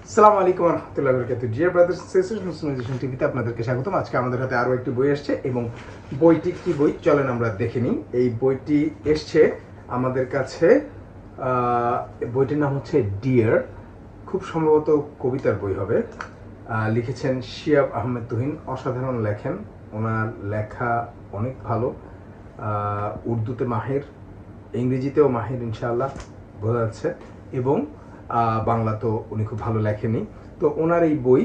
আসসালামু আলাইকুম ওয়া রাহমাতুল্লাহি ওয়া বারাকাতুহু। ডিয়ার ব্রাদার্স এন্ড সিস্টার্স, মুসলিমাইজেশন টিভিতে আপনাদেরকে স্বাগতম। আজকে আমাদের হাতে আরও একটি বই এসেছে এবং বইটি কি বই চলেন আমরা দেখে নিই। এই বইটি এসছে আমাদের কাছে, বইটির নাম হচ্ছে ডিয়ার। খুব সম্ভবত কবিতার বই হবে। লিখেছেন শিহাব আহমেদ তুহিন। অসাধারণ লেখেন, ওনার লেখা অনেক ভালো। উর্দুতে মাহির, ইংরেজিতেও মাহির ইনশাআল্লাহ, বোঝা যাচ্ছে। এবং বাংলা তো উনি খুব ভালো লেখেনি। তো ওনার এই বই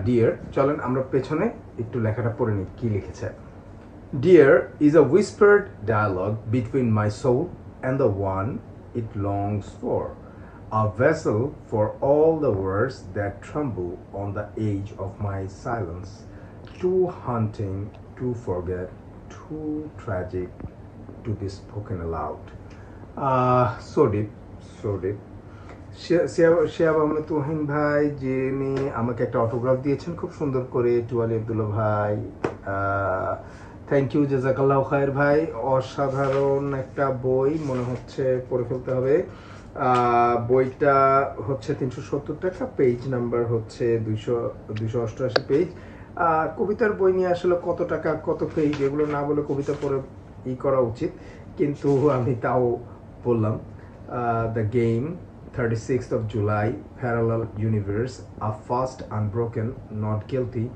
ডিয়ার, চলেন আমরা পেছনে একটু লেখাটা পড়ে নিই কি লিখেছে। Dear is a whispered dialogue between my soul and the one it longs for, a vessel for all the words that tremble on the edge of my silence, too haunting to forget, too tragic to be spoken aloud. So deep, so deep. Shihab Ahmed Tuhin ভাই, যিনি আমাকে একটা autograph দিয়েছেন খুব সুন্দর করে, টুয়ালি আব্দুল্লাহ ভাই, thank you, জাজাকাল্লাহ খায়ের ভাই। অসাধারণ একটা বই, মনে হচ্ছে পড়ে ফেলতে হবে। বইটা হচ্ছে 370 টাকা, পেজ নাম্বার হচ্ছে 288 পেজ। কবিতার বই নিয়ে আসলে কত টাকা কত পেজ এগুলো না বলে কবিতা পড়ে করা উচিত, কিন্তু আমি তাও বললাম। The game, 36th of July, Parallel Universe, a fast unbroken, not guilty,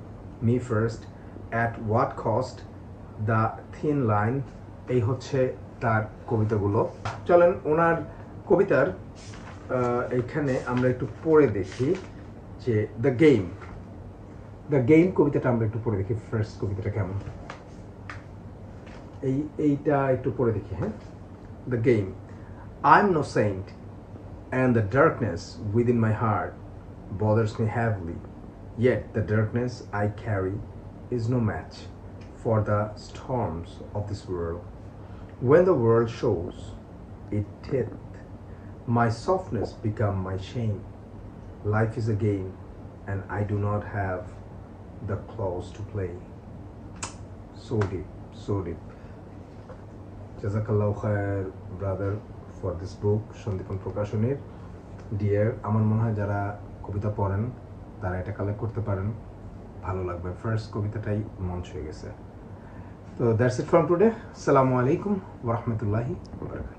me first, at what cost, the thin line। এই হচ্ছে তার কবিতাগুলো। চলেন ওনার কবিতার এখানে আমরা একটু পড়ে দেখি যে দ্য গেম কবিতাটা আমরা একটু পড়ে দেখি। ফার্স্ট কবিতাটা কেমন, এইটা একটু পড়ে দেখি। হ্যাঁ, the game. I'm no saint, and the darkness within my heart bothers me heavily, yet the darkness I carry is no match for the storms of this world. When the world shows its teeth, my softness become my shame. Life is a game, and I do not have the claws to play. So deep, so deep. Jazakallah khair, brother, for this book, Sandipan প্রকাশনীর dear. আমার মনে হয় যারা কবিতা পড়েন তারা এটা collect করতে পারেন, ভালো লাগবে। ফার্স্ট কবিতাটাই মন ছুঁয়ে গেছে। তো দ্যাটস ইট ফ্রম টুডে। আসসালামু আলাইকুম ওয়া রাহমাতুল্লাহি ওয়া বারাকাতুহু।